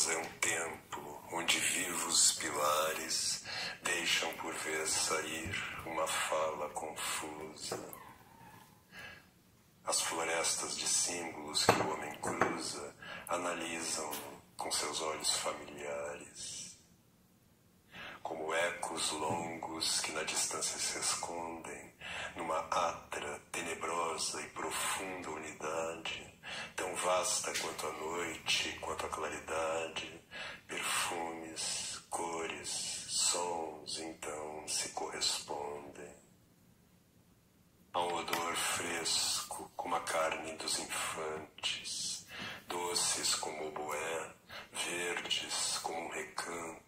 casa é um templo onde vivos pilares deixam por vez sair uma fala confusa. As florestas de símbolos que o homem cruza analisam com seus olhos familiares, como ecos longos que na distância se escondem numa atra, tenebrosa e profunda unidade, tão vasta quanto a noite, quanto a claridade, perfumes, cores, sons, então se correspondem. Há um odor fresco, como a carne dos infantes, doces como o oboé, verdes como um recanto,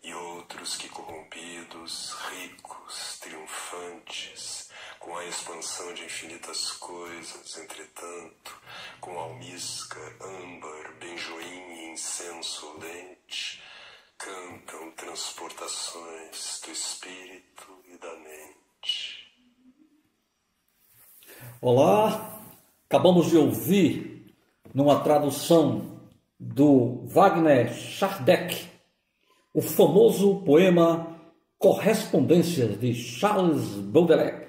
e outros que corrompidos, ricos, triunfantes, com a expansão de infinitas coisas, entretanto, com almíscar, âmbar, benjoim e incenso olente, cantam transportações do espírito e da mente. Olá, acabamos de ouvir, numa tradução do Wagner Kardec, o famoso poema Correspondências, de Charles Baudelaire.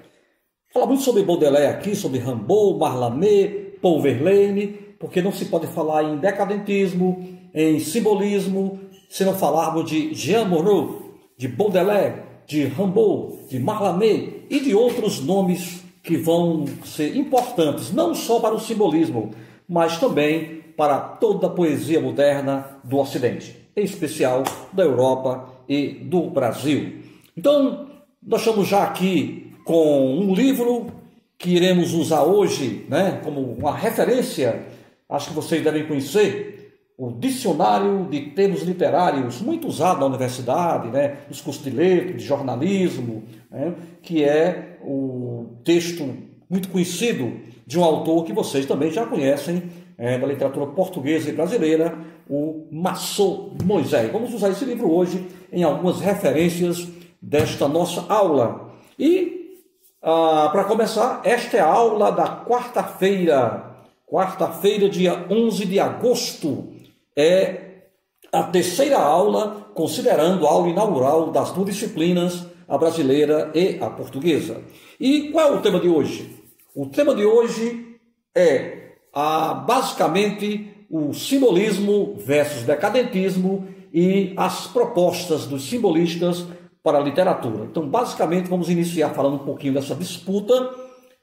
Fala muito sobre Baudelaire aqui, sobre Rimbaud, Mallarmé, Paul Verlaine, porque não se pode falar em decadentismo, em simbolismo, se não falarmos de Jean Moreau, de Baudelaire, de Rimbaud, de Mallarmé e de outros nomes que vão ser importantes, não só para o simbolismo, mas também para toda a poesia moderna do Ocidente, em especial da Europa e do Brasil. Então, nós estamos já aqui com um livro que iremos usar hoje, né, como uma referência, acho que vocês devem conhecer, o Dicionário de Termos Literários, muito usado na universidade, né, nos cursos de letras, de jornalismo, né, que é o texto muito conhecido de um autor que vocês também já conhecem, da literatura portuguesa e brasileira, o Marceau Moisés. Vamos usar esse livro hoje em algumas referências desta nossa aula. E, para começar, esta é a aula da quarta-feira, dia 11 de agosto. É a terceira aula, considerando a aula inaugural das duas disciplinas, a brasileira e a portuguesa. E qual é o tema de hoje? O tema de hoje é basicamente o simbolismo versus decadentismo e as propostas dos simbolistas para a literatura. Então, basicamente, vamos iniciar falando um pouquinho dessa disputa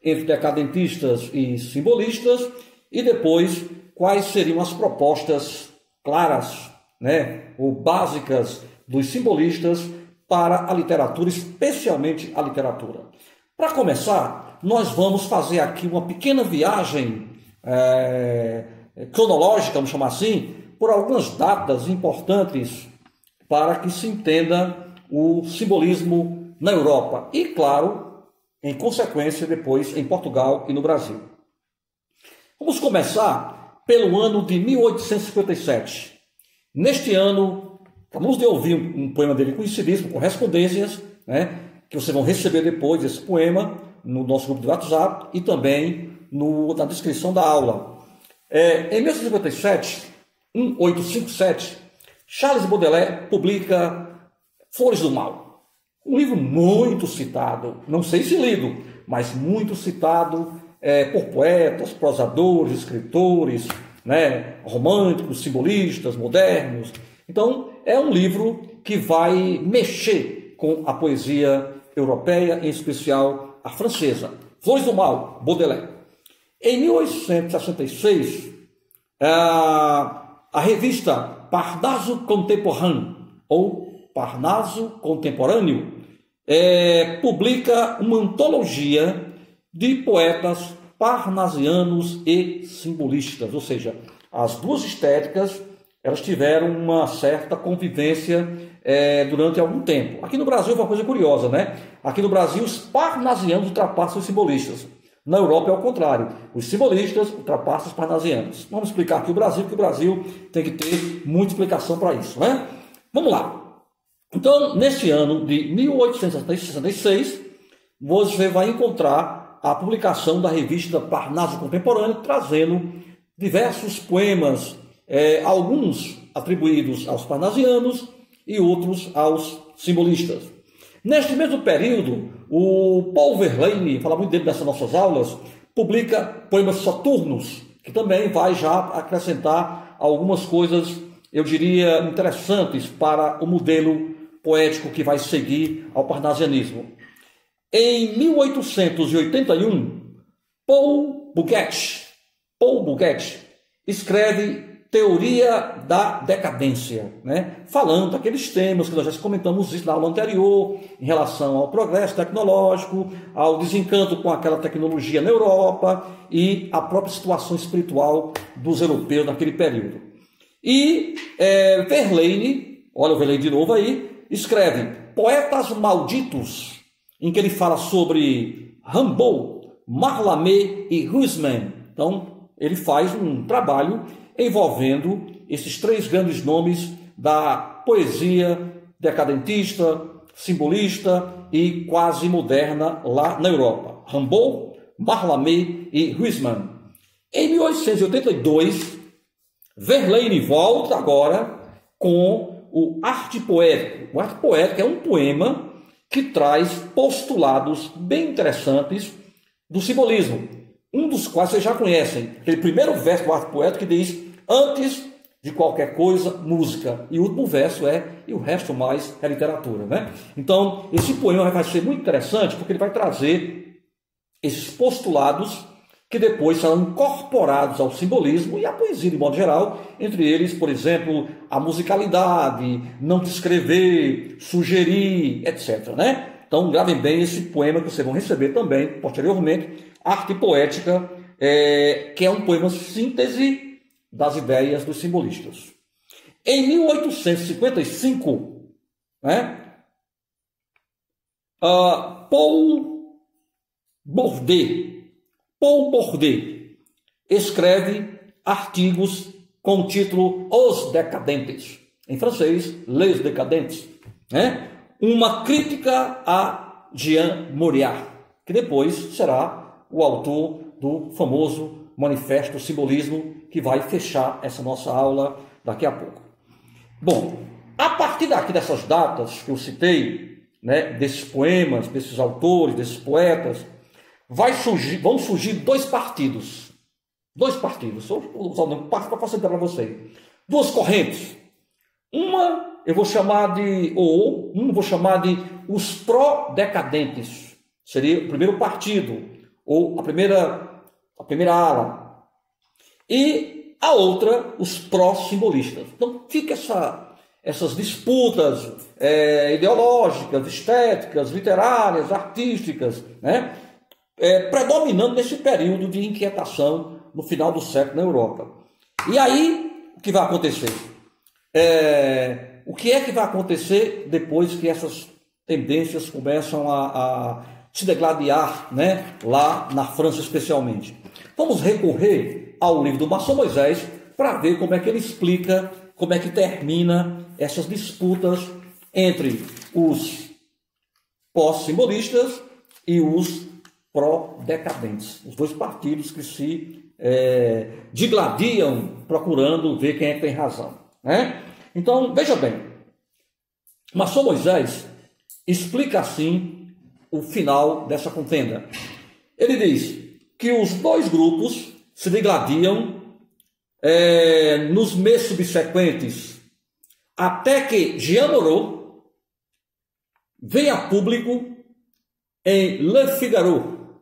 entre decadentistas e simbolistas e depois quais seriam as propostas claras, né, ou básicas dos simbolistas para a literatura, especialmente a literatura. Para começar, nós vamos fazer aqui uma pequena viagem cronológica, vamos chamar assim, por algumas datas importantes para que se entenda o simbolismo na Europa e, claro, em consequência, depois em Portugal e no Brasil. Vamos começar pelo ano de 1857. Neste ano, acabamos de ouvir um poema dele conhecidíssimo, Correspondências, né, que vocês vão receber depois esse poema no nosso grupo de WhatsApp e também na descrição da aula. Em 1857, Charles Baudelaire publica Flores do Mal, um livro muito citado, não sei se lido, mas muito citado por poetas, prosadores, escritores, né, românticos, simbolistas, modernos. Então, é um livro que vai mexer com a poesia europeia, em especial a francesa. Flores do Mal, Baudelaire. Em 1866, a revista Parnaso Contemporain, ou Parnaso Contemporâneo, publica uma antologia de poetas parnasianos e simbolistas, ou seja, as duas estéticas elas tiveram uma certa convivência durante algum tempo. Aqui no Brasil é uma coisa curiosa, né? Aqui no Brasil os parnasianos ultrapassam os simbolistas. Na Europa é o contrário. Os simbolistas ultrapassam os parnasianos. Vamos explicar aqui o Brasil, porque o Brasil tem que ter muita explicação para isso, né? Vamos lá. Então, neste ano de 1866, você vai encontrar a publicação da revista Parnaso Contemporâneo, trazendo diversos poemas alguns atribuídos aos parnasianos e outros aos simbolistas. Neste mesmo período, o Paul Verlaine, fala muito dele nessas nossas aulas, publica poemas soturnos, que também vai já acrescentar algumas coisas, eu diria, interessantes para o modelo poético que vai seguir ao parnasianismo. Em 1881, Paul Bourget escreve Teoria da Decadência, né? Falando daqueles temas que nós já comentamos isso na aula anterior, em relação ao progresso tecnológico, ao desencanto com aquela tecnologia na Europa e a própria situação espiritual dos europeus naquele período. E Verlaine, olha o Verlaine de novo aí, escreve Poetas Malditos, em que ele fala sobre Rimbaud, Mallarmé e Huysmans. Então, ele faz um trabalho envolvendo esses três grandes nomes da poesia decadentista, simbolista e quase moderna lá na Europa. Rimbaud, Mallarmé e Huysmans. Em 1882, Verlaine volta agora com o Arte Poético. O Arte Poético é um poema que traz postulados bem interessantes do simbolismo, um dos quais vocês já conhecem, aquele primeiro verso do Arte Poético que diz, antes de qualquer coisa, música, e o último verso e o resto mais é literatura, né? Então, esse poema vai ser muito interessante, porque ele vai trazer esses postulados que depois serão incorporados ao simbolismo e à poesia de modo geral, entre eles, por exemplo, a musicalidade, não descrever, sugerir, etc., né? Então, gravem bem esse poema que vocês vão receber também, posteriormente, Arte Poética, que é um poema síntese das ideias dos simbolistas. Em 1855, Paul Bourget escreve artigos com o título Os Decadentes, em francês, Les Décadents, né? Uma crítica a Jean Moriarty, que depois será o autor do famoso Manifesto do Simbolismo, que vai fechar essa nossa aula daqui a pouco. Bom, a partir daqui dessas datas que eu citei, né, desses poemas, desses autores, desses poetas, vão surgir dois partidos. Vou usar o nome para facilitar para vocês. Duas correntes. Uma eu vou chamar de os pró-decadentes. Seria o primeiro partido, ou a primeira ala. E a outra, os pró-simbolistas. Então fica essas disputas ideológicas, estéticas, literárias, artísticas, né? Predominando nesse período de inquietação no final do século na Europa. E aí, o que vai acontecer? O que é que vai acontecer depois que essas tendências começam a se degladiar, né, lá na França especialmente? Vamos recorrer ao livro do Maçom Moisés para ver como é que ele explica, como é que termina essas disputas entre os pós-simbolistas e os pró-decadentes. Os dois partidos que se digladiam procurando ver quem é que tem razão, né? Então, veja bem, Maçom Moisés explica assim o final dessa contenda. Ele diz que os dois grupos se degladiam nos meses subsequentes, até que Jean Moreau venha a público em Le Figaro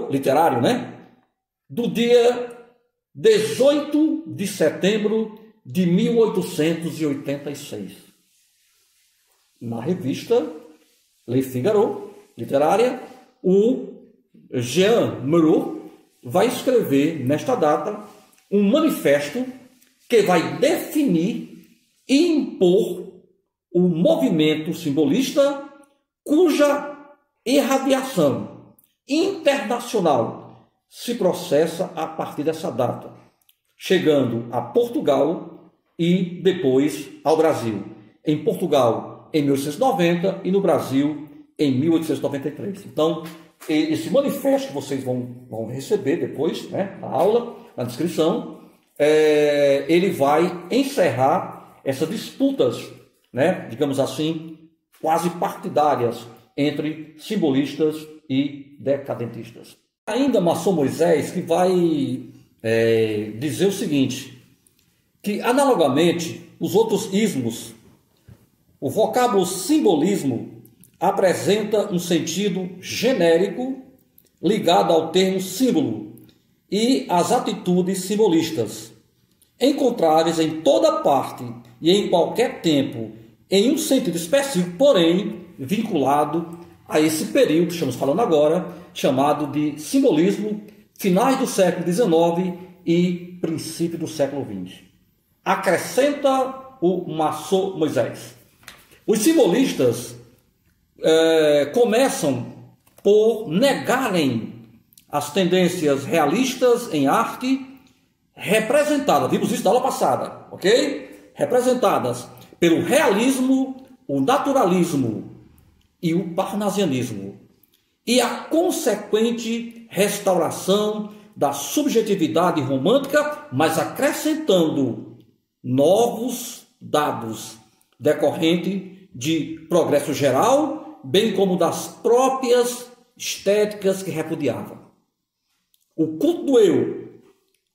literário, né? Do dia 18 de setembro de 1886. Na revista Le Figaro literária, o Jean Moreau vai escrever nesta data um manifesto que vai definir e impor o movimento simbolista cuja irradiação internacional se processa a partir dessa data, chegando a Portugal e depois ao Brasil. Em Portugal em 1890 e no Brasil em 1893. Então, esse manifesto que vocês vão receber depois, né, na aula, na descrição, ele vai encerrar essas disputas, né, digamos assim, quase partidárias entre simbolistas e decadentistas. Ainda Masson Moisés que vai dizer o seguinte, que analogamente os outros ismos, o vocábulo simbolismo apresenta um sentido genérico ligado ao termo símbolo e às atitudes simbolistas, encontráveis em toda parte e em qualquer tempo, em um sentido específico, porém vinculado a esse período que estamos falando agora, chamado de simbolismo, finais do século XIX e princípio do século XX. Acrescenta o Masson Moisés. Os simbolistas começam por negarem as tendências realistas em arte representadas, vimos isso na aula passada, ok? Representadas pelo realismo, o naturalismo e o parnasianismo, e a consequente restauração da subjetividade romântica, mas acrescentando novos dados decorrentes de progresso geral, bem como das próprias estéticas que repudiava. O culto do eu,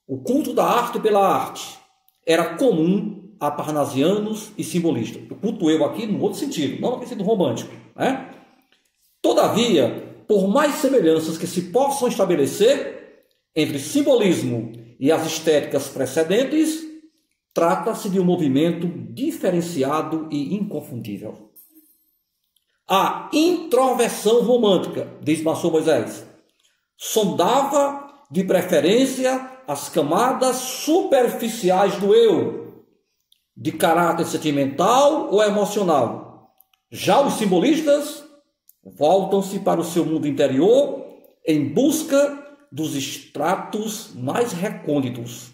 o culto da arte pela arte, era comum a parnasianos e simbolistas. O culto do eu aqui no outro sentido, não no sentido romântico, né? Todavia, por mais semelhanças que se possam estabelecer entre simbolismo e as estéticas precedentes, trata-se de um movimento diferenciado e inconfundível. A introversão romântica, diz Masson Moisés, sondava de preferência as camadas superficiais do eu, de caráter sentimental ou emocional. Já os simbolistas voltam-se para o seu mundo interior em busca dos estratos mais recônditos.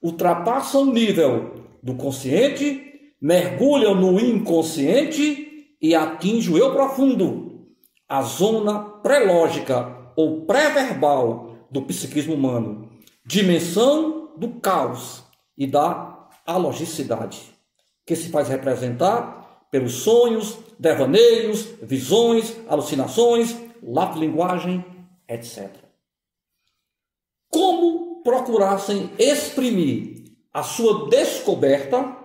Ultrapassam o nível do consciente, mergulham no inconsciente e atingem o eu profundo, a zona pré-lógica ou pré-verbal do psiquismo humano, dimensão do caos e da alogicidade, que se faz representar pelos sonhos, devaneios, visões, alucinações, lápis-linguagem, etc. Como procurassem exprimir a sua descoberta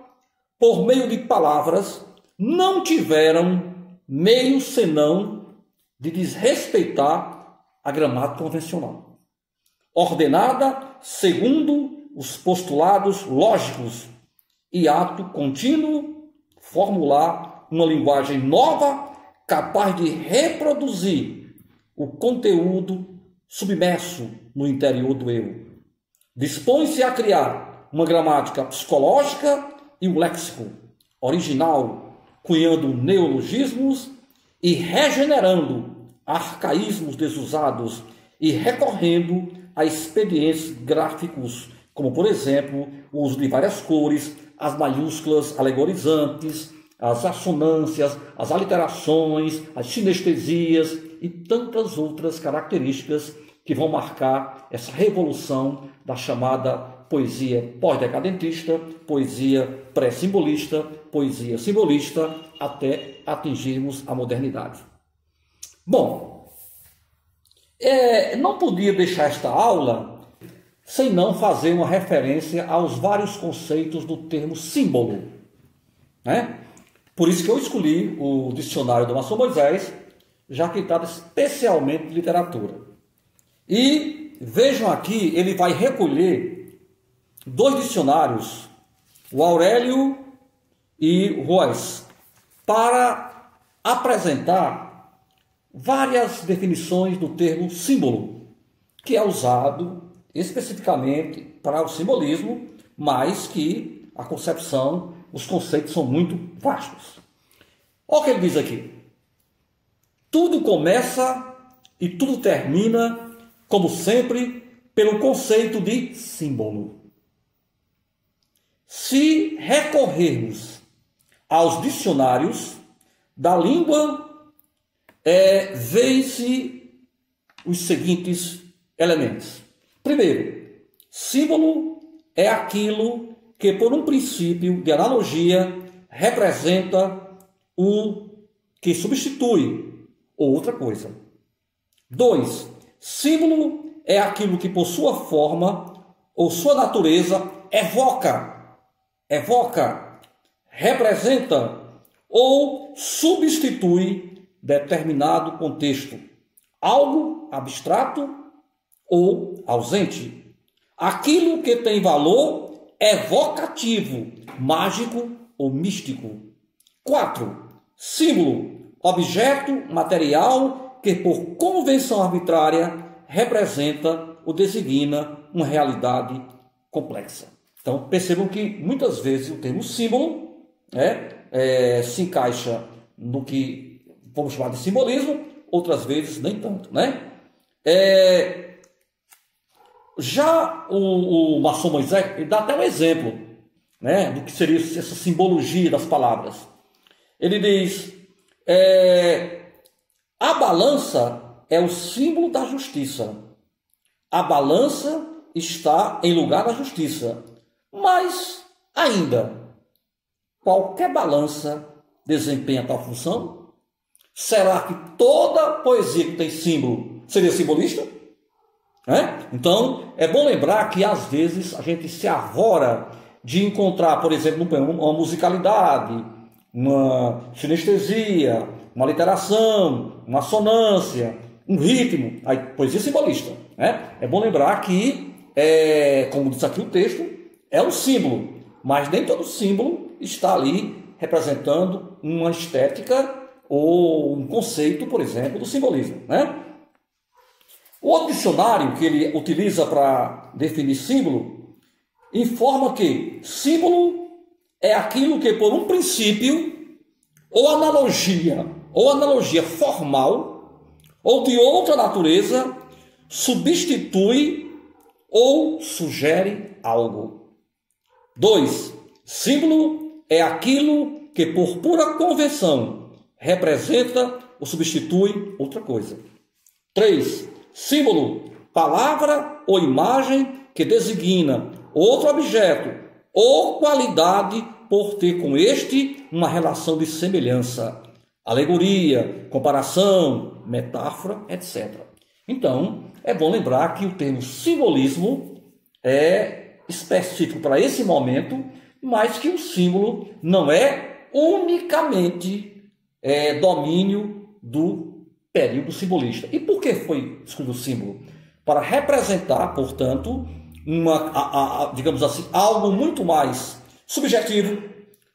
por meio de palavras, não tiveram meio senão de desrespeitar a gramática convencional, ordenada segundo os postulados lógicos e ato contínuo formular uma linguagem nova capaz de reproduzir o conteúdo submerso no interior do eu. Dispõe-se a criar uma gramática psicológica e um léxico original, cunhando neologismos e regenerando arcaísmos desusados e recorrendo a expedientes gráficos, como, por exemplo, o uso de várias cores, as maiúsculas alegorizantes, as assonâncias, as aliterações, as sinestesias e tantas outras características que vão marcar essa revolução da chamada poesia pós-decadentista, poesia pré-simbolista, poesia simbolista, até atingirmos a modernidade. Bom, não podia deixar esta aula sem não fazer uma referência aos vários conceitos do termo símbolo, né? Por isso que eu escolhi o dicionário do Masson Moisés, já que trata especialmente de literatura. E vejam aqui, ele vai recolher dois dicionários, o Aurélio e o Royce, para apresentar várias definições do termo símbolo, que é usado especificamente para o simbolismo, mas que a concepção, os conceitos são muito vastos. Olha o que ele diz aqui. Tudo começa e tudo termina, como sempre, pelo conceito de símbolo. Se recorrermos aos dicionários da língua, vê-se os seguintes elementos. Primeiro, símbolo é aquilo que, por um princípio de analogia, representa o que substitui outra coisa. 2. Símbolo é aquilo que, por sua forma ou sua natureza, evoca, representa ou substitui determinado contexto, algo abstrato ou ausente. Aquilo que tem valor evocativo, mágico ou místico. 4. Símbolo, objeto material que, por convenção arbitrária, representa ou designa uma realidade complexa. Então, percebam que muitas vezes o termo símbolo se encaixa no que vamos chamar de simbolismo, outras vezes nem tanto, né? Já o maçom Moisés, ele dá até um exemplo, né, do que seria essa simbologia das palavras. Ele diz, a balança é o símbolo da justiça. A balança está em lugar da justiça. Mas, ainda, qualquer balança desempenha tal função? Será que toda poesia que tem símbolo seria simbolista? Então, é bom lembrar que, às vezes, a gente se arvora de encontrar, por exemplo, uma musicalidade, uma sinestesia, uma literação, uma assonância, um ritmo, aí poesia simbolista. É bom lembrar que, como diz aqui o texto, é um símbolo, mas nem todo símbolo está ali representando uma estética ou um conceito, por exemplo, do simbolismo. O outro dicionário que ele utiliza para definir símbolo informa que símbolo é aquilo que, por um princípio ou analogia formal ou de outra natureza, substitui ou sugere algo. 2. Símbolo é aquilo que, por pura convenção, representa ou substitui outra coisa. 3. Símbolo, palavra ou imagem que designa outro objeto ou qualidade por ter com este uma relação de semelhança, alegoria, comparação, metáfora, etc. Então, é bom lembrar que o termo simbolismo é específico para esse momento, mas que o símbolo não é unicamente domínio do período simbolista. E por que foi escolhido o símbolo? Para representar, portanto, digamos assim, algo muito mais subjetivo,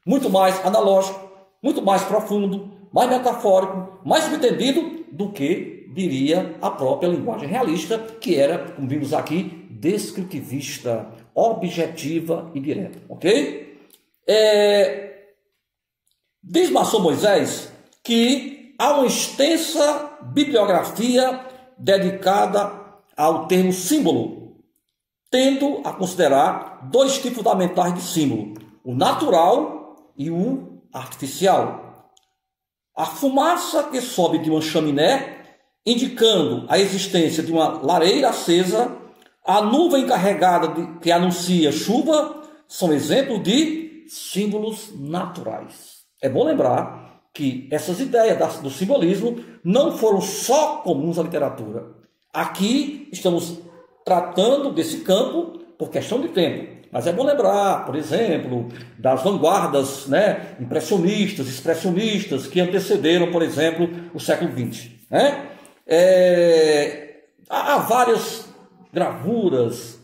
muito mais analógico, muito mais profundo, mais metafórico, mais subentendido do que diria a própria linguagem realista, que era, como vimos aqui, descritivista, objetiva e direta. Ok? Diz Maçom Moisés que há uma extensa bibliografia dedicada ao termo símbolo, tendo a considerar dois tipos fundamentais de símbolo, o natural e o artificial. A fumaça que sobe de uma chaminé, indicando a existência de uma lareira acesa, a nuvem carregada que anuncia chuva, são exemplos de símbolos naturais. É bom lembrar que essas ideias do simbolismo não foram só comuns à literatura. Aqui estamos tratando desse campo por questão de tempo. Mas é bom lembrar, por exemplo, das vanguardas, impressionistas, expressionistas, que antecederam, por exemplo, o século XX. Há várias gravuras,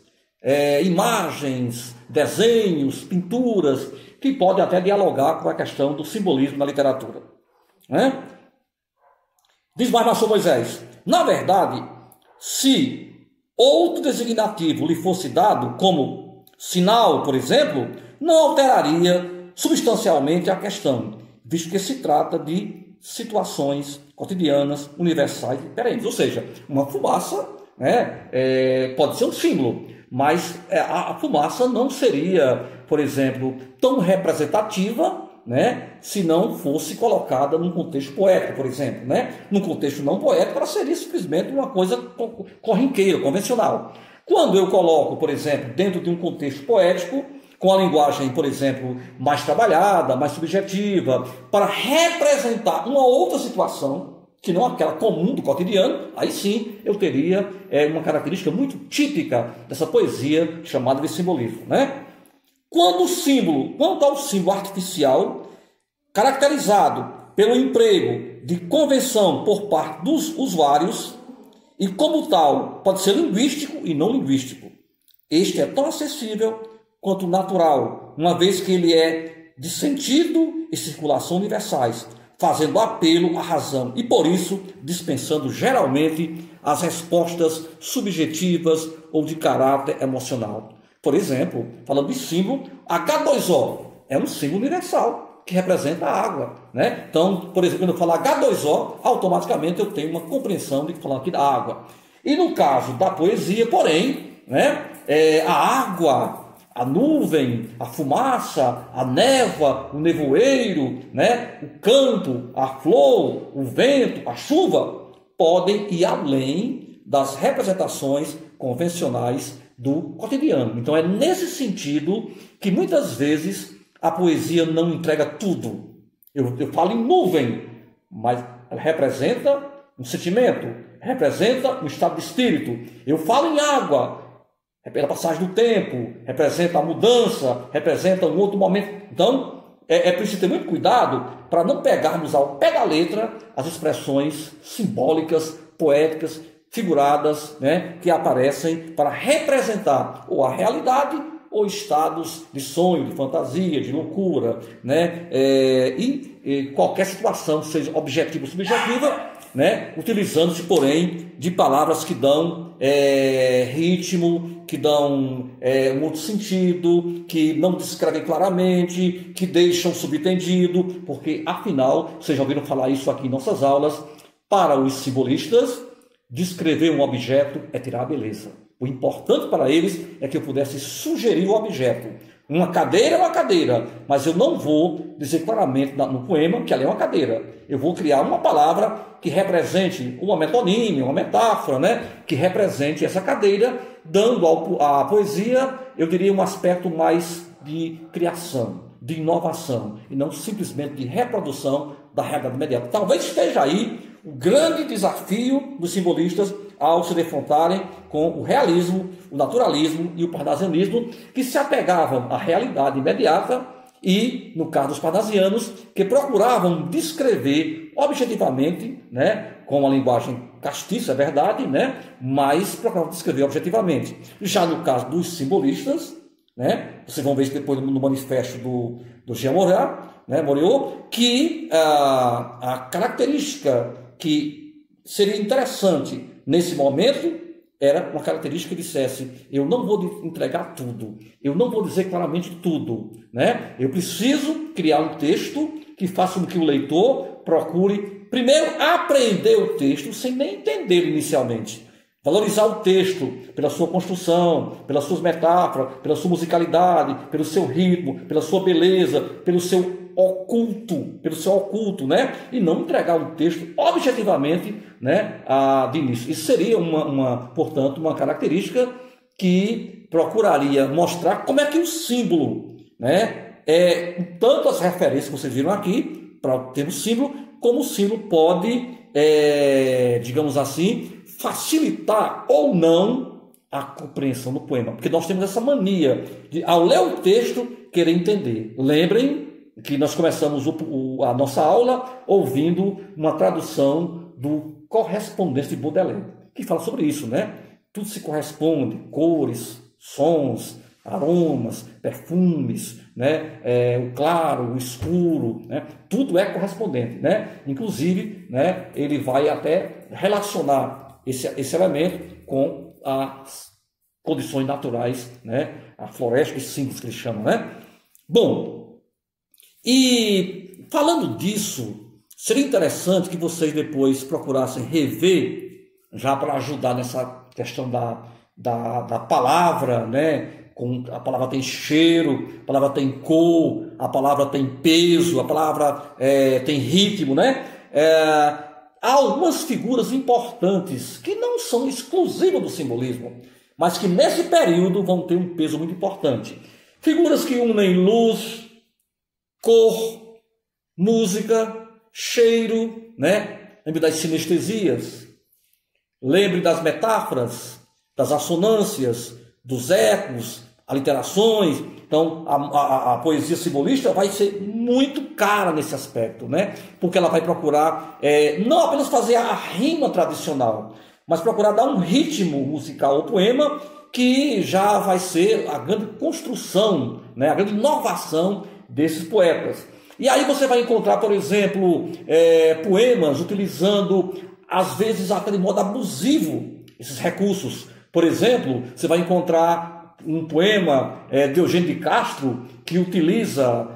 imagens, desenhos, pinturas, que podem até dialogar com a questão do simbolismo na literatura. Diz mais Maçom Moisés, na verdade, se outro designativo lhe fosse dado, como sinal, por exemplo, não alteraria substancialmente a questão, visto que se trata de situações cotidianas, universais e perenes. Ou seja, uma fumaça pode ser um símbolo, mas a fumaça não seria, por exemplo, tão representativa né, se não fosse colocada num contexto poético, por exemplo, né? Num contexto não poético, ela seria simplesmente uma coisa corriqueira, convencional. Quando eu coloco, por exemplo, dentro de um contexto poético, com a linguagem, por exemplo, mais trabalhada, mais subjetiva, para representar uma outra situação, que não aquela comum do cotidiano, aí sim eu teria uma característica muito típica dessa poesia chamada de simbolismo, né? Quanto ao símbolo artificial, caracterizado pelo emprego de convenção por parte dos usuários, e como tal pode ser linguístico e não linguístico. Este é tão acessível quanto natural, uma vez que ele é de sentido e circulação universais, fazendo apelo à razão e, por isso, dispensando geralmente as respostas subjetivas ou de caráter emocional. Por exemplo, falando de símbolo, H2O é um símbolo universal que representa a água, né? Então, por exemplo, quando eu falo H2O, automaticamente eu tenho uma compreensão de que falando aqui da água. E no caso da poesia, porém, né, a água, a nuvem, a fumaça, a névoa, o nevoeiro, né, o campo, a flor, o vento, a chuva, podem ir além das representações convencionais do cotidiano. Então é nesse sentido que muitas vezes a poesia não entrega tudo. Eu falo em nuvem, mas ela representa um sentimento, representa um estado de espírito. Eu falo em água, representa a passagem do tempo, representa a mudança, representa um outro momento. Então, é preciso ter muito cuidado para não pegarmos ao pé da letra as expressões simbólicas, poéticas, figuradas, né, que aparecem para representar ou a realidade ou estados de sonho, de fantasia, de loucura, né, e qualquer situação, seja objetiva ou subjetiva, né, utilizando-se, porém, de palavras que dão ritmo, que dão um outro sentido, que não descrevem claramente, que deixam subentendido, porque, afinal, vocês já ouviram falar isso aqui em nossas aulas, para os simbolistas, descrever um objeto é tirar a beleza. O importante para eles é que eu pudesse sugerir o objeto. Uma cadeira é uma cadeira, mas eu não vou dizer claramente no poema que ela é uma cadeira. Eu vou criar uma palavra que represente uma metonímia, uma metáfora, né? Que represente essa cadeira, dando à poesia, eu diria, um aspecto mais de criação, de inovação, e não simplesmente de reprodução da realidade imediata. Talvez esteja aí o grande desafio dos simbolistas ao se defrontarem com o realismo, o naturalismo e o parnasianismo, que se apegavam à realidade imediata e, no caso dos parnasianos, que procuravam descrever objetivamente, né, com uma linguagem castiça, é verdade, né, mas procuravam descrever objetivamente. Já no caso dos simbolistas, né, vocês vão ver isso depois no manifesto do Jean Moriot, que a característica que seria interessante nesse momento era uma característica que dissesse: eu não vou entregar tudo, eu não vou dizer claramente tudo, né? Eu preciso criar um texto que faça com que o leitor procure primeiro aprender o texto sem nem entender inicialmente. Valorizar o texto pela sua construção, pelas suas metáforas, pela sua musicalidade, pelo seu ritmo, pela sua beleza, pelo seu oculto, né? E não entregar um texto objetivamente, né, de início. Isso seria portanto, uma característica que procuraria mostrar como é que o símbolo, né, tanto as referências que vocês viram aqui para o termo símbolo, como o símbolo pode, digamos assim, facilitar ou não a compreensão do poema. Porque nós temos essa mania de, ao ler o texto, querer entender. Lembrem que nós começamos a nossa aula ouvindo uma tradução do Correspondência de Baudelaire, que fala sobre isso, né? Tudo se corresponde, cores, sons, aromas, perfumes, né? O claro, o escuro, né? Tudo é correspondente, né? Inclusive, né, ele vai até relacionar esse elemento com as condições naturais, né? A floresta de símbolos que eles chamam, né? Bom, e falando disso, seria interessante que vocês depois procurassem rever, já para ajudar nessa questão da palavra, né, A palavra tem cheiro, a palavra tem cor, a palavra tem peso, a palavra tem ritmo, né? Há algumas figuras importantes que não são exclusivas do simbolismo, mas que nesse período vão ter um peso muito importante. Figuras que unem luz, cor, música, cheiro, né? Lembre das sinestesias, lembre das metáforas, das assonâncias, dos ecos, aliterações. Então, a poesia simbolista vai ser muito cara nesse aspecto, né? Porque ela vai procurar não apenas fazer a rima tradicional, mas procurar dar um ritmo musical ao poema que já vai ser a grande construção, né? A grande inovação desses poetas. E aí você vai encontrar, por exemplo, poemas utilizando, às vezes, até de modo abusivo, esses recursos. Por exemplo, você vai encontrar um poema de Eugênio de Castro que utiliza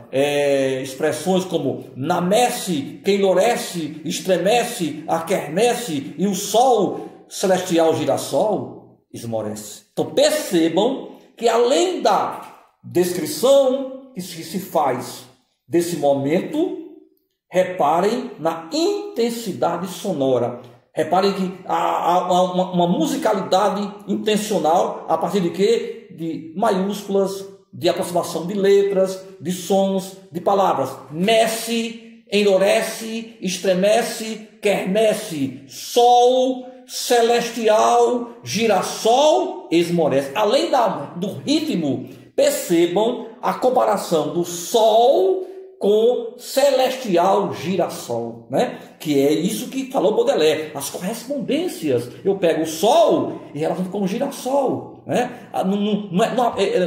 expressões como na messe que enlorece, estremece, a quermesse e o sol celestial girassol esmorece. Então percebam que além da descrição que se faz desse momento, reparem na intensidade sonora. Reparem que há uma musicalidade intencional a partir de quê? De maiúsculas, de aproximação de letras, de sons, de palavras. Messe, enlorece, estremece, quermesse, sol celestial, girassol, esmorece. Além do ritmo, percebam a comparação do sol com celestial girassol, né? Que é isso que falou Baudelaire, as correspondências. Eu pego o sol e relaciono com o girassol, né?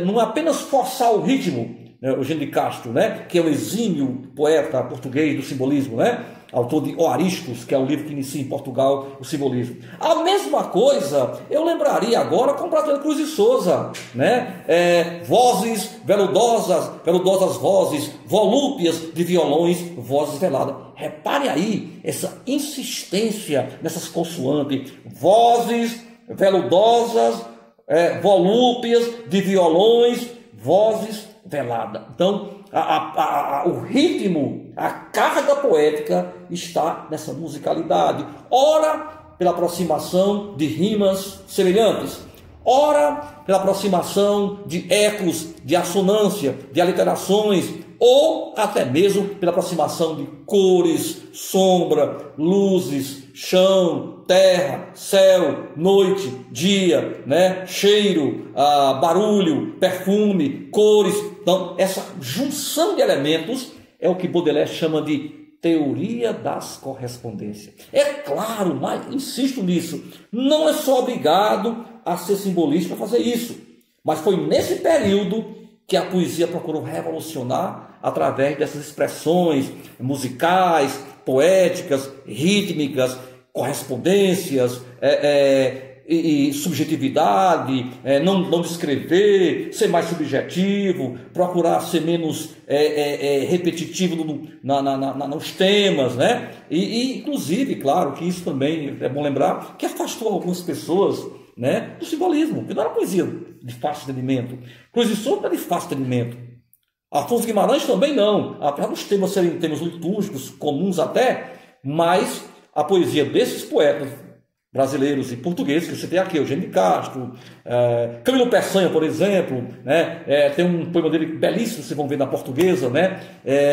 Não é apenas forçar o ritmo, né? Eugênio de Castro, né? Que é o exímio poeta português do simbolismo, né? Autor de O Aristos, que é o livro que inicia em Portugal o simbolismo. A mesma coisa eu lembraria agora com Brasileiro Cruz de Souza, né? Vozes veludosas vozes, volúpias de violões, vozes veladas. Repare aí essa insistência nessas consoantes, vozes veludosas, volúpias de violões, vozes veladas. Então, o ritmo, a carga poética está nessa musicalidade. Ora, pela aproximação de rimas semelhantes. Ora, pela aproximação de ecos, de assonância, de aliterações, ou até mesmo pela aproximação de cores, sombra, luzes, chão, terra, céu, noite, dia, né? Cheiro, barulho, perfume, cores. Então, essa junção de elementos é o que Baudelaire chama de teoria das correspondências. É claro, mas insisto nisso, não é só obrigado a ser simbolista para fazer isso, mas foi nesse período que a poesia procurou revolucionar através dessas expressões musicais, poéticas, rítmicas, correspondências, e subjetividade, não descrever, ser mais subjetivo, procurar ser menos repetitivo nos temas, né? E inclusive, claro, que isso também é bom lembrar, que afastou algumas pessoas, né, do simbolismo, que não era poesia de fácil entendimento. Cruz de Souza era de fácil entendimento. Afonso Guimarães também não, apesar dos temas serem temas litúrgicos, comuns até, mas a poesia desses poetas brasileiros e portugueses, que você tem aqui, Eugênio de Castro, Camilo Peçanha, por exemplo, né? Tem um poema dele belíssimo, vocês vão ver na portuguesa, né?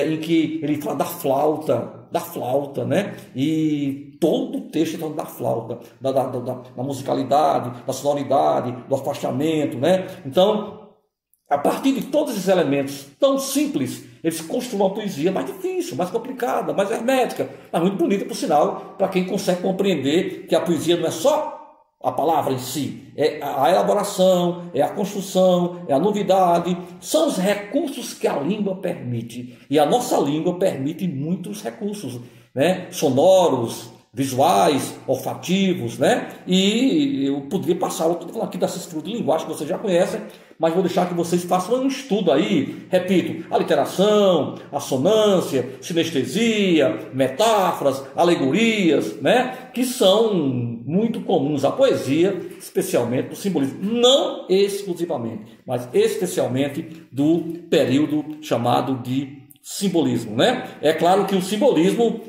Em que ele fala da flauta, né? E todo o texto fala da flauta, da musicalidade, da sonoridade, do afastamento, né? Então, a partir de todos esses elementos tão simples, eles construem uma poesia mais difícil, mais complicada, mais hermética, mas muito bonita, por sinal, para quem consegue compreender que a poesia não é só a palavra em si, é a elaboração, é a construção, é a novidade, são os recursos que a língua permite. E a nossa língua permite muitos recursos, né? Sonoros, visuais, olfativos, né? E eu poderia passar outro falando aqui dessa estrutura de linguagem que vocês já conhecem, mas vou deixar que vocês façam um estudo aí, repito, aliteração, assonância, sinestesia, metáforas, alegorias, né? Que são muito comuns à poesia, especialmente do simbolismo, não exclusivamente, mas especialmente do período chamado de simbolismo, né? É claro que o simbolismo,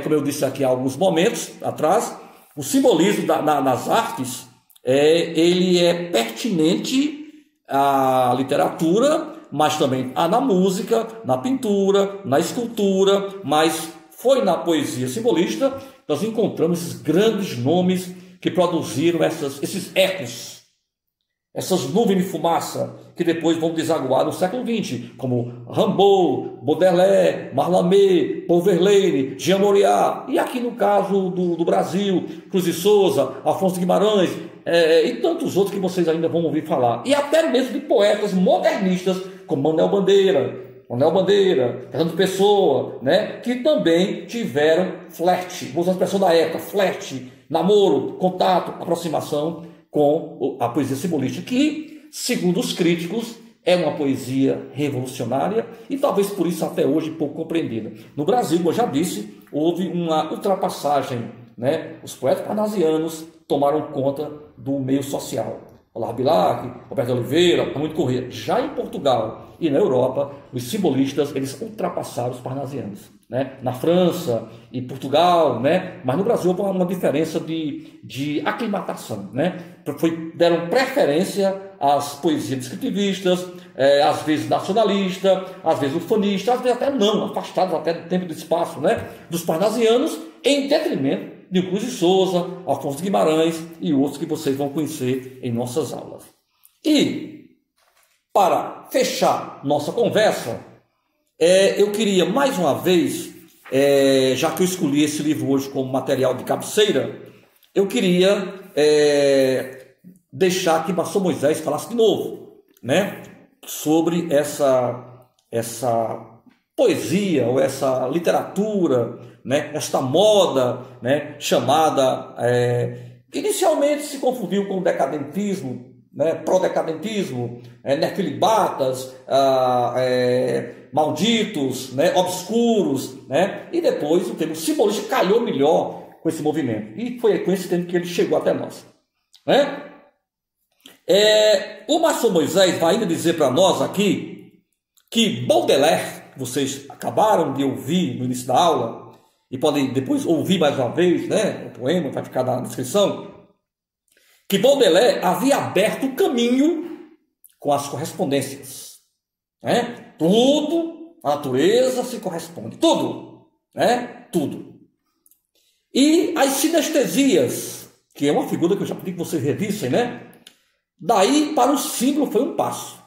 como eu disse aqui há alguns momentos atrás, o simbolismo nas artes, ele é pertinente à literatura, mas também na música, na pintura, na escultura, mas foi na poesia simbolista nós encontramos esses grandes nomes que produziram esses ecos, essas nuvens de fumaça que depois vão desaguar no século XX, como Rimbaud, Baudelaire, Mallarmé, Paul Verlaine, Jean Moriarty, e aqui no caso do Brasil, Cruz de Souza, Afonso de Guimarães, e tantos outros que vocês ainda vão ouvir falar. E até mesmo de poetas modernistas, como Manuel Bandeira, Fernando Pessoa, né, que também tiveram flerte, vou usar a expressão da época, flerte, namoro, contato, aproximação com a poesia simbolista, que, segundo os críticos, é uma poesia revolucionária e talvez por isso até hoje pouco compreendida. No Brasil, como eu já disse, houve uma ultrapassagem, né? Os poetas parnasianos tomaram conta do meio social. Olavo Bilac, Roberto Oliveira, Raimundo Corrêa. Já em Portugal e na Europa, os simbolistas eles ultrapassaram os parnasianos, né? Na França e Portugal, né? Mas no Brasil houve uma diferença de aclimatação, né? Deram preferência às poesias descritivistas, às vezes nacionalistas, às vezes ufanistas, às vezes até não, afastados até do tempo e do espaço, né? Dos parnasianos, em detrimento de Cruz de Souza, Afonso de Guimarães e outros que vocês vão conhecer em nossas aulas. E, para fechar nossa conversa, eu queria mais uma vez, já que eu escolhi esse livro hoje como material de cabeceira, eu queria deixar que Pastor Moisés falasse de novo, né, sobre essa poesia ou essa literatura, né, esta moda, né, chamada, inicialmente se confundiu com o decadentismo, né, prodecadentismo, nefilibatas, malditos, né, obscuros, né, e depois o termo simbolista calhou melhor com esse movimento, e foi com esse termo que ele chegou até nós, né? O Pastor Moisés vai ainda dizer para nós aqui que Baudelaire, vocês acabaram de ouvir no início da aula, e podem depois ouvir mais uma vez, né, o poema vai ficar na descrição, que Baudelaire havia aberto o caminho com as correspondências, né? Tudo, a natureza se corresponde, tudo, né? Tudo. E as sinestesias, que é uma figura que eu já pedi que vocês revissem, né? Daí para o símbolo foi um passo.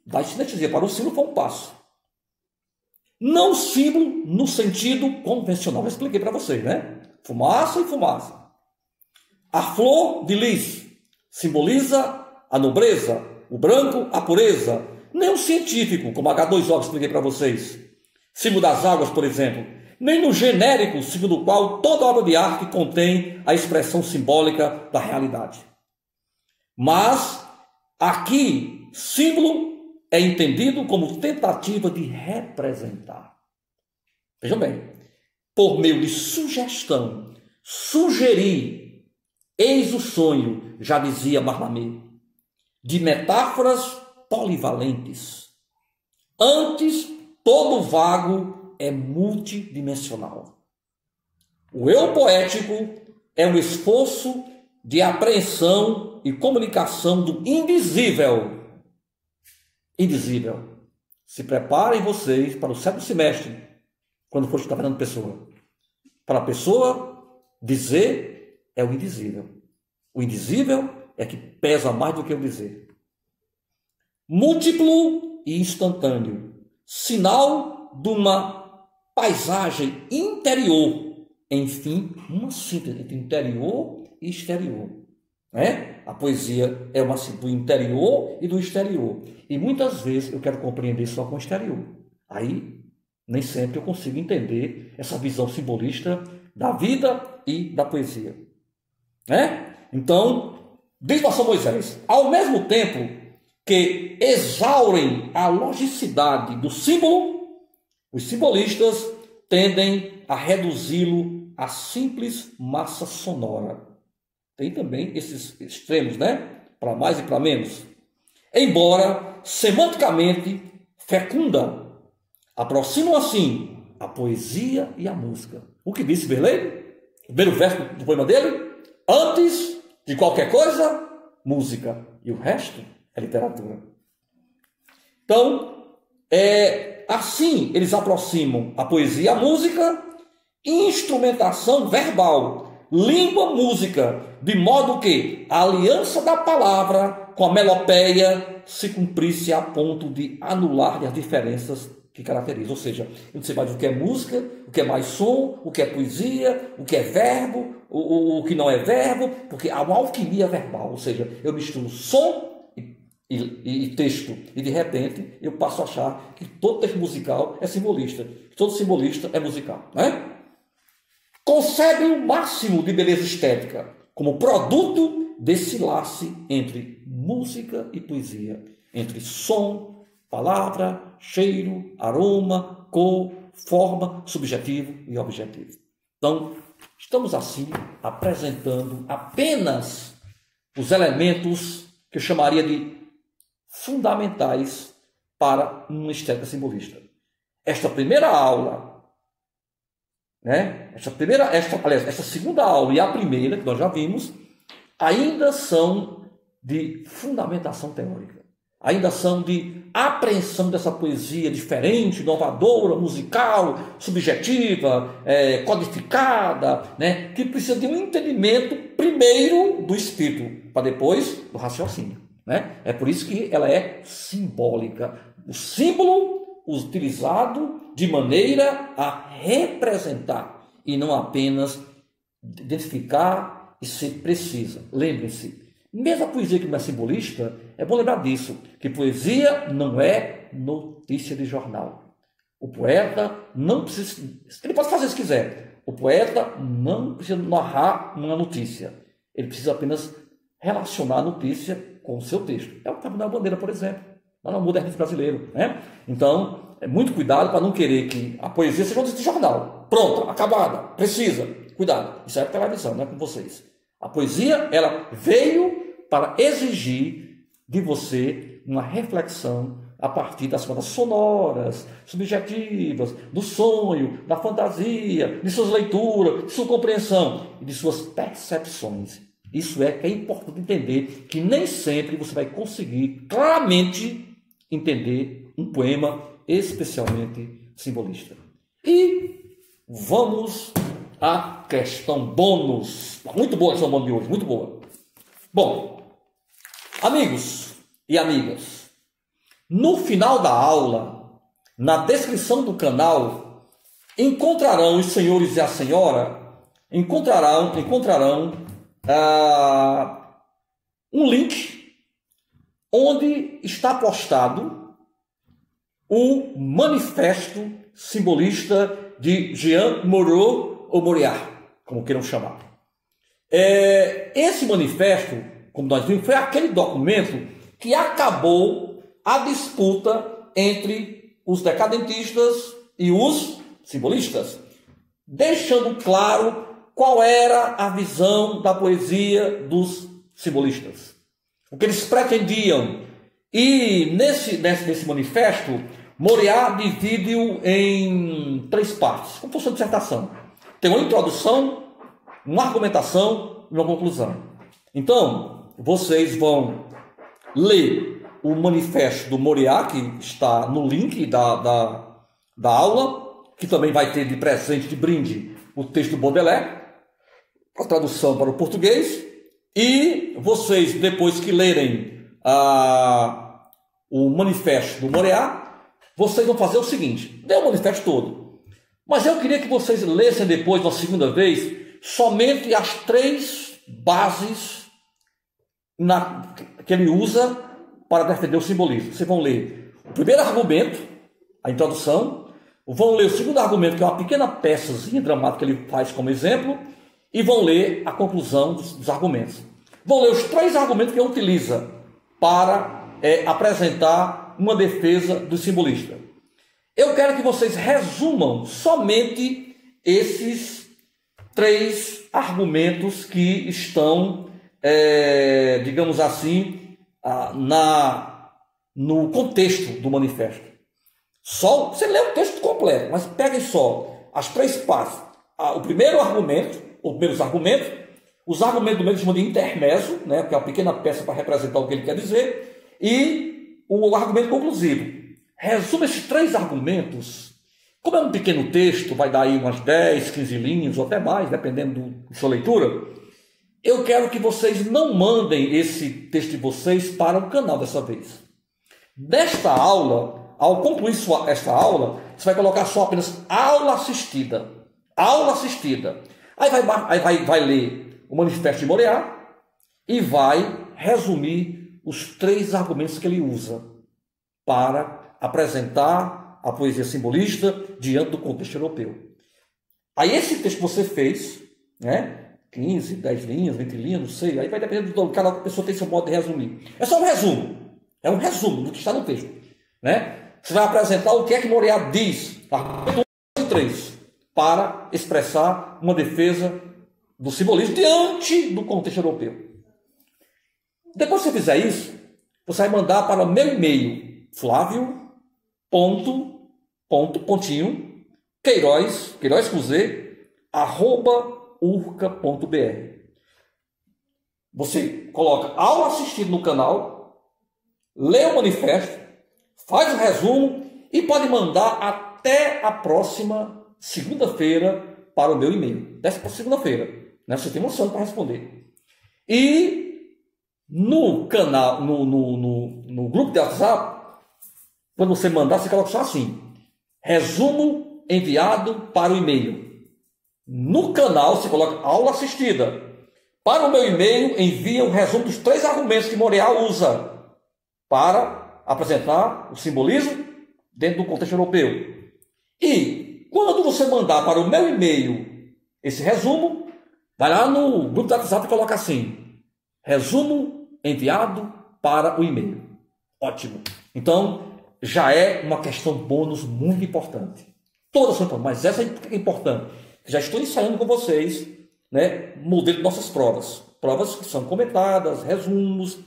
Da sinestesia para o símbolo foi um passo. Não símbolo no sentido convencional. Eu expliquei para vocês, né? Fumaça e fumaça. A flor de lis simboliza a nobreza, o branco, a pureza. Nem o científico, como H2O que expliquei para vocês. Símbolo das águas, por exemplo. Nem no genérico, segundo o qual toda obra de arte contém a expressão simbólica da realidade. Mas, aqui, símbolo é entendido como tentativa de representar. Vejam bem, por meio de sugestão, sugerir, eis o sonho, já dizia Mallarmé, de metáforas polivalentes. Antes, todo vago é multidimensional. O eu poético é um esforço de apreensão e comunicação do invisível. Invisível. Se preparem vocês para o sétimo semestre, quando for estudar Fernando Pessoa. Para a pessoa dizer é o invisível. O invisível é que pesa mais do que o dizer. Múltiplo e instantâneo. Sinal de uma paisagem interior. Enfim, uma síntese entre interior e exterior. Né? A poesia é uma síntese do interior e do exterior. E muitas vezes eu quero compreender só com o exterior. Aí, nem sempre eu consigo entender essa visão simbolista da vida e da poesia. Né? Então, diz nosso Moisés, ao mesmo tempo que exaurem a logicidade do símbolo, os simbolistas tendem a reduzi-lo a simples massa sonora. Tem também esses extremos, né? Para mais e para menos. Embora semanticamente fecunda, aproximam assim a poesia e a música. O que disse Verlaine? O primeiro verso do poema dele? Antes de qualquer coisa, música. E o resto é literatura. Então, assim eles aproximam a poesia e a música, instrumentação verbal, língua, música, de modo que a aliança da palavra com a melopeia se cumprisse a ponto de anular as diferenças que caracterizam. Ou seja, não sei mais o que é música, o que é mais som, o que é poesia, o que é verbo, o que não é verbo, porque há uma alquimia verbal. Ou seja, eu misturo som e texto, e de repente eu passo a achar que todo texto musical é simbolista, todo simbolista é musical, né? Concebem o máximo de beleza estética como produto desse laço entre música e poesia, entre som, palavra, cheiro, aroma, cor, forma, subjetivo e objetivo. Então, estamos assim apresentando apenas os elementos que eu chamaria de fundamentais para uma estética simbolista. Esta primeira aula, né? Esta segunda aula e a primeira, que nós já vimos, ainda são de fundamentação teórica. Ainda são de apreensão dessa poesia diferente, inovadora, musical, subjetiva, codificada, né? Que precisa de um entendimento primeiro do espírito, para depois do raciocínio. Né? É por isso que ela é simbólica. O símbolo utilizado de maneira a representar e não apenas identificar e ser precisa. Lembrem-se, mesmo a poesia que não é simbolista, é bom lembrar disso, que poesia não é notícia de jornal. O poeta não precisa, ele pode fazer se quiser, o poeta não precisa narrar uma notícia, ele precisa apenas relacionar a notícia com o seu texto. É o que está na bandeira, por exemplo, lá no modernismo brasileiro. Né? Então, muito cuidado para não querer que a poesia seja uma notícia de jornal. Pronta, acabada, precisa. Cuidado, isso é televisão, não é com vocês. A poesia, ela veio para exigir de você uma reflexão a partir das bandas sonoras, subjetivas, do sonho, da fantasia, de suas leituras, de sua compreensão e de suas percepções. Isso é importante entender que nem sempre você vai conseguir claramente entender um poema especialmente simbolista. E vamos à questão bônus. Muito boa a questão bônus de hoje, muito boa. Bom, amigos e amigas, no final da aula, na descrição do canal, encontrarão os senhores e a senhora, encontrarão um link onde está postado o manifesto simbolista de Jean Moreau ou Moriarty, como queiram chamar. Esse manifesto, como nós vimos, foi aquele documento que acabou a disputa entre os decadentistas e os simbolistas, deixando claro qual era a visão da poesia dos simbolistas, o que eles pretendiam. E nesse manifesto, Moriarty divide-o em 3 partes, como fosse uma dissertação. Tem uma introdução, uma argumentação e uma conclusão. Então, vocês vão ler o manifesto do Moriarty, que está no link da aula, que também vai ter de presente, de brinde, o texto do Baudelaire, a tradução para o português, e vocês, depois que lerem o manifesto do Moriarty, vocês vão fazer o seguinte: lê o manifesto todo, mas eu queria que vocês lessem depois, na segunda vez, somente as 3 bases que ele usa para defender o simbolismo. Vocês vão ler o primeiro argumento, a introdução, vão ler o segundo argumento, que é uma pequena peçazinha dramática que ele faz como exemplo, e vão ler a conclusão dos argumentos. Vão ler os 3 argumentos que ele utiliza para apresentar uma defesa do simbolista. Eu quero que vocês resumam somente esses 3 argumentos que estão, digamos assim, no contexto do manifesto. Só você lê o texto completo, mas peguem só as 3 partes. O primeiro argumento, os primeiros argumentos, os argumentos do meio chamam de intermezzo, né, que é uma pequena peça para representar o que ele quer dizer, e o argumento conclusivo. Resume esses 3 argumentos. Como é um pequeno texto, vai dar aí umas 10, 15 linhas ou até mais, dependendo da sua leitura. Eu quero que vocês não mandem esse texto de vocês para o canal dessa vez. Nesta aula, ao concluir esta aula, você vai colocar só apenas aula assistida. Aula assistida. Aí vai ler o Manifesto de Moriá e vai resumir os 3 argumentos que ele usa para apresentar a poesia simbolista diante do contexto europeu. Aí esse texto que você fez, né, 15, 10 linhas, 20 linhas, não sei, aí vai depender do cada pessoa tem seu modo de resumir. É só um resumo. É um resumo do que está no texto, né? Você vai apresentar o que é que Moriá diz, argumento 1 e 3, para expressar uma defesa do simbolismo diante do contexto europeu. Depois que você fizer isso, você vai mandar para o meu e-mail, Queiroz com Z, @urca.br. Você coloca aula assistida no canal, lê o manifesto, faz o resumo e pode mandar até a próxima segunda-feira para o meu e-mail. Dessa segunda-feira, né? Você tem noção para responder. E no canal, no grupo de WhatsApp, quando você mandar, você coloca só assim: resumo enviado para o e-mail. No canal, você coloca aula assistida. Para o meu e-mail, envia o resumo dos 3 argumentos que Moriá usa para apresentar o simbolismo dentro do contexto europeu. E quando você mandar para o meu e-mail esse resumo, vai lá no grupo do WhatsApp e coloca assim: resumo enviado para o e-mail. Ótimo. Então, já é uma questão bônus muito importante. Todas são importantes, mas essa é importante. Já estou ensaiando com vocês, né, modelo de nossas provas. Provas que são comentadas, resumos,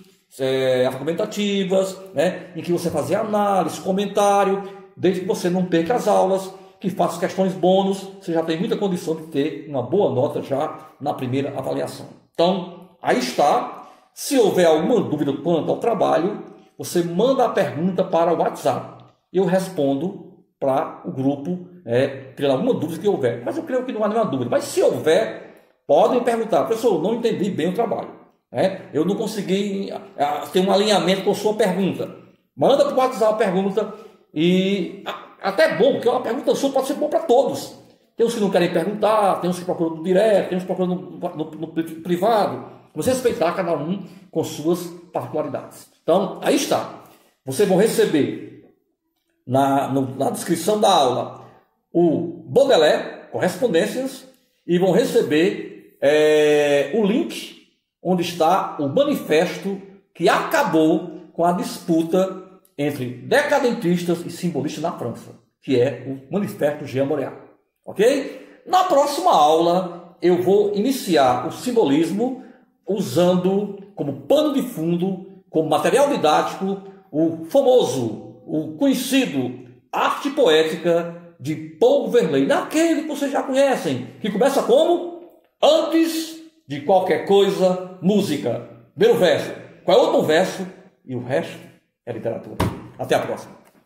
argumentativas, né, em que você fazer análise, comentário, desde que você não perca as aulas, que faça questões bônus, você já tem muita condição de ter uma boa nota já na primeira avaliação. Então, aí está. Se houver alguma dúvida quanto ao trabalho, você manda a pergunta para o WhatsApp. Eu respondo para o grupo, criando alguma dúvida que houver. Mas eu creio que não há nenhuma dúvida. Mas se houver, podem perguntar: professor, não entendi bem o trabalho. Eu não consegui ter um alinhamento com a sua pergunta. Manda para o WhatsApp a pergunta. E até é bom, porque uma pergunta sua pode ser bom para todos. Tem uns que não querem perguntar, tem uns que procuram no direto, tem uns que procuram no privado. Você respeitar cada um com suas particularidades. Então, aí está. Vocês vão receber na descrição da aula o Baudelaire, correspondências, e vão receber o link onde está o manifesto que acabou com a disputa entre decadentistas e simbolistas na França, que é o Manifesto Jean Moriá. Ok? Na próxima aula, eu vou iniciar o simbolismo usando como pano de fundo, como material didático, o famoso, o conhecido Arte Poética de Paul Verlaine, daquele que vocês já conhecem, que começa como? Antes de qualquer coisa, música. Primeiro verso. Qual é o outro verso? E o resto é literatura. Até a próxima.